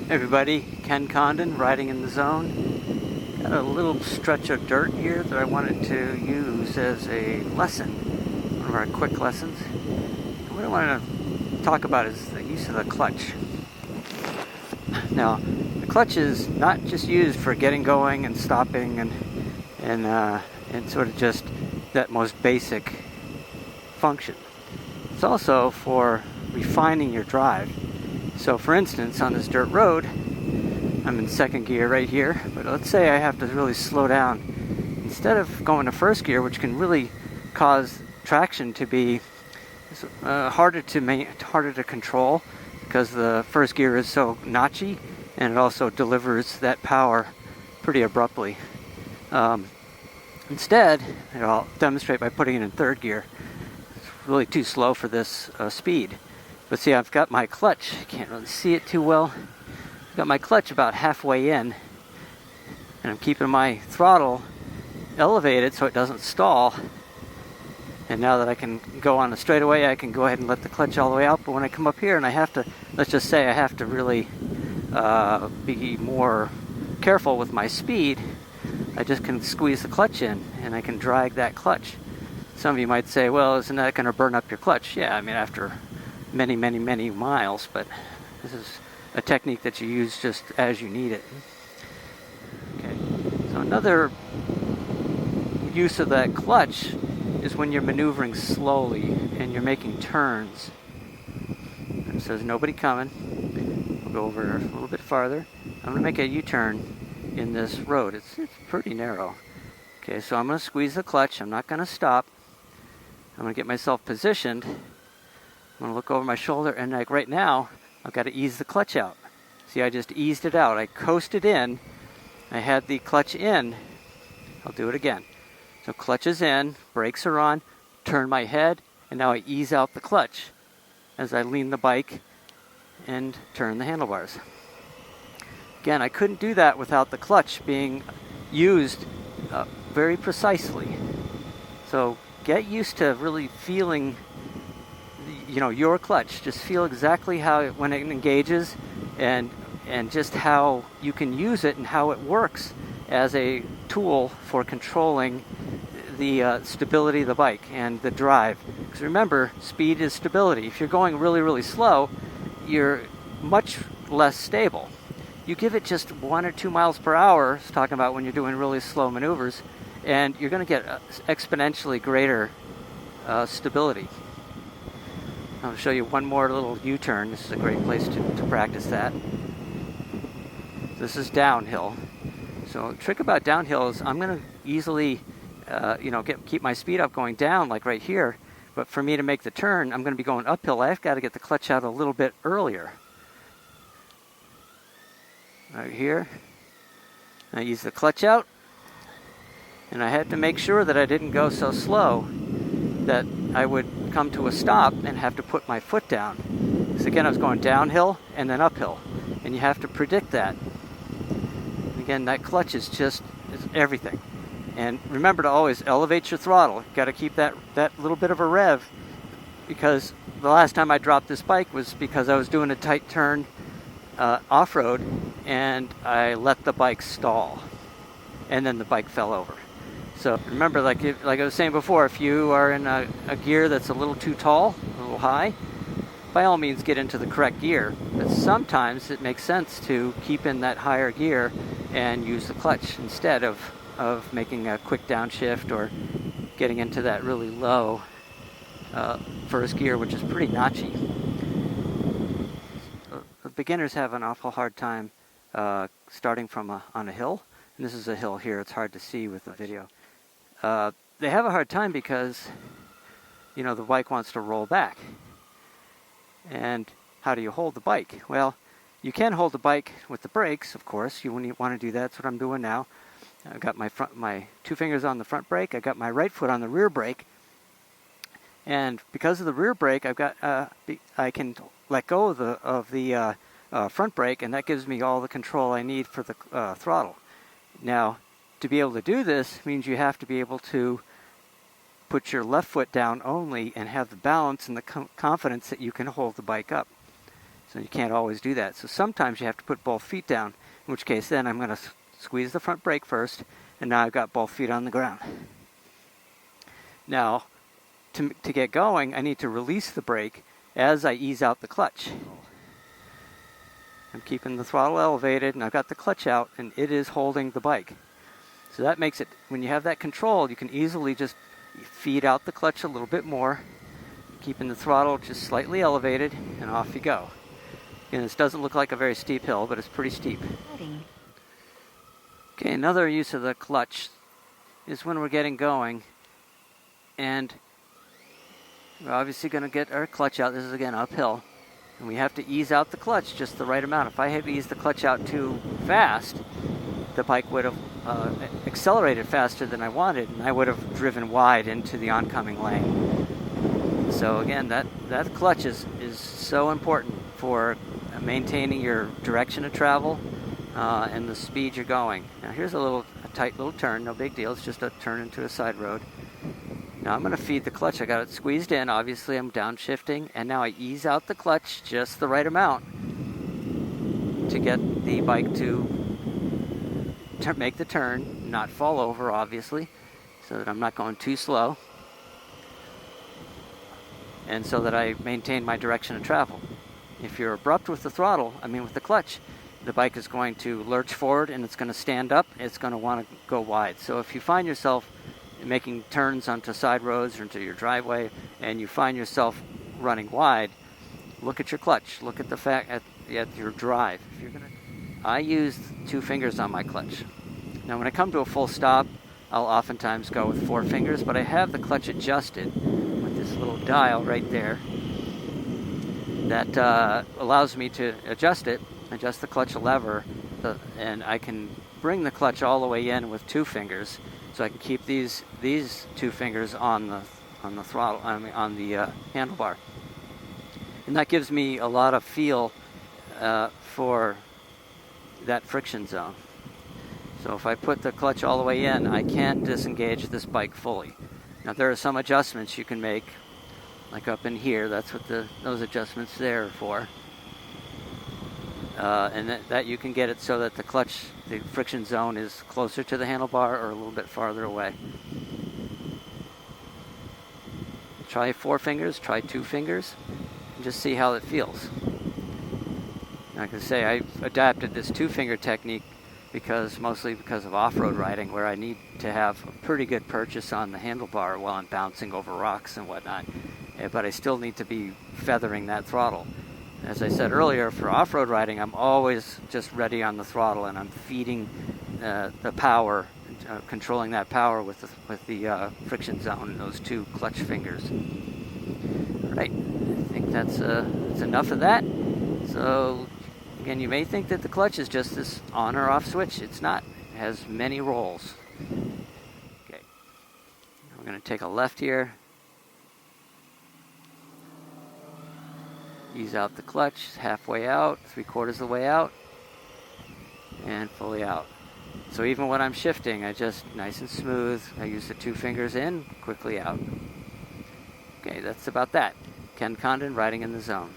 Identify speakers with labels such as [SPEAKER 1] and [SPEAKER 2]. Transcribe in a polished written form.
[SPEAKER 1] Hey everybody, Ken Condon, riding in the zone. Got a little stretch of dirt here that I wanted to use as a lesson, one of our quick lessons. And what I want to talk about is the use of the clutch. Now, the clutch is not just used for getting going and stopping and sort of just that most basic function. It's also for refining your drive. So for instance, on this dirt road, I'm in second gear right here, but let's say I have to really slow down. Instead of going to first gear, which can really cause traction to be harder to control because the first gear is so notchy and it also delivers that power pretty abruptly. Instead, I'll demonstrate by putting it in third gear. It's really too slow for this speed. But see, I've got my clutch, can't really see it too well. I've got my clutch about halfway in, and I'm keeping my throttle elevated so it doesn't stall. And now that I can go on a straightaway, I can go ahead and let the clutch all the way out. But when I come up here and I have to, let's just say I have to really be more careful with my speed, I just can squeeze the clutch in and I can drag that clutch. Some of you might say, well, isn't that going to burn up your clutch? Yeah, I mean, after many miles, but this is a technique that you use just as you need it. Okay, so another use of that clutch is when you're maneuvering slowly and you're making turns. It says nobody coming. We'll go over a little bit farther. I'm going to make a U-turn in this road. It's pretty narrow. Okay, so I'm going to squeeze the clutch. I'm not going to stop. I'm going to get myself positioned. I'm going to look over my shoulder, and like right now, I've got to ease the clutch out. See, I just eased it out. I coasted in. I had the clutch in. I'll do it again. So clutch is in, brakes are on, turn my head, and now I ease out the clutch as I lean the bike and turn the handlebars. Again, I couldn't do that without the clutch being used very precisely. So get used to really feeling your clutch. Just feel exactly how when it engages and just how you can use it and how it works as a tool for controlling the stability of the bike and the drive. Because remember, speed is stability. If you're going really slow, you're much less stable. You give it just 1 or 2 miles per hour, it's talking about when you're doing really slow maneuvers, and you're going to get exponentially greater stability. I'll show you one more little U-turn. This is a great place to practice that. This is downhill. So the trick about downhill is I'm going to easily, keep my speed up going down like right here. But for me to make the turn, I'm going to be going uphill. I've got to get the clutch out a little bit earlier. Right here. I use the clutch out. And I had to make sure that I didn't go so slow that I would come to a stop and have to put my foot down. So again, I was going downhill and then uphill. And you have to predict that. Again, that clutch is everything. And remember to always elevate your throttle. You've got to keep that little bit of a rev, because the last time I dropped this bike was because I was doing a tight turn off-road and I let the bike stall. And then the bike fell over. So remember, like I was saying before, if you are in a gear that's a little too tall, a little high, by all means get into the correct gear. But sometimes it makes sense to keep in that higher gear and use the clutch instead of making a quick downshift or getting into that really low first gear, which is pretty notchy. The beginners have an awful hard time starting from on a hill. And this is a hill here. It's hard to see with the video. They have a hard time because, the bike wants to roll back. And how do you hold the bike? Well, you can hold the bike with the brakes, of course. You want to do that. That's what I'm doing now. I've got my 2 fingers on the front brake. I've got my right foot on the rear brake. And because of the rear brake, I can let go of the front brake, and that gives me all the control I need for the throttle. Now, to be able to do this means you have to be able to put your left foot down only and have the balance and the confidence that you can hold the bike up. So you can't always do that. So sometimes you have to put both feet down, in which case then I'm going to squeeze the front brake first, and now I've got both feet on the ground. Now, to get going, I need to release the brake as I ease out the clutch. I'm keeping the throttle elevated, and I've got the clutch out, and it is holding the bike. So that makes it, when you have that control, you can easily just feed out the clutch a little bit more, keeping the throttle just slightly elevated, and off you go. And this doesn't look like a very steep hill, but it's pretty steep. Okay, another use of the clutch is when we're getting going, and we're obviously going to get our clutch out. This is again uphill, and we have to ease out the clutch just the right amount. If I had eased the clutch out too fast, the bike would have accelerated faster than I wanted, and I would have driven wide into the oncoming lane. So again, that clutch is so important for maintaining your direction of travel and the speed you're going. Now here's a tight little turn, no big deal, it's just a turn into a side road. Now I'm going to feed the clutch. I got it squeezed in, obviously I'm downshifting, and now I ease out the clutch just the right amount to get the bike to make the turn, not fall over obviously, so that I'm not going too slow, and so that I maintain my direction of travel. If you're abrupt with the throttle, with the clutch, the bike is going to lurch forward and it's going to stand up, it's going to want to go wide. So if you find yourself making turns onto side roads or into your driveway and you find yourself running wide, look at your clutch, look at the fact at your drive. If you're I use 2 fingers on my clutch. Now when I come to a full stop, I'll oftentimes go with 4 fingers, but I have the clutch adjusted with this little dial right there that allows me to adjust the clutch lever, and I can bring the clutch all the way in with 2 fingers, so I can keep these 2 fingers on the throttle, on the handlebar, and that gives me a lot of feel for that friction zone. So if I put the clutch all the way in, I can disengage this bike fully. Now there are some adjustments you can make, like up in here. That's what those adjustments there are for. And that you can get it so that the friction zone is closer to the handlebar or a little bit farther away. Try 4 fingers, try 2 fingers, and just see how it feels. Like I say, I adapted this 2-finger technique mostly because of off-road riding, where I need to have a pretty good purchase on the handlebar while I'm bouncing over rocks and whatnot. But I still need to be feathering that throttle. As I said earlier, for off-road riding, I'm always just ready on the throttle, and I'm feeding the power, controlling that power with the friction zone and those 2 clutch fingers. All right, I think that's enough of that. So again, you may think that the clutch is just this on or off switch. It's not. It has many roles. Okay, we're going to take a left here. Ease out the clutch, halfway out, 3/4 of the way out, and fully out. So even when I'm shifting, I just, nice and smooth, I use the 2 fingers in, quickly out. Okay, that's about that. Ken Condon, riding in the zone.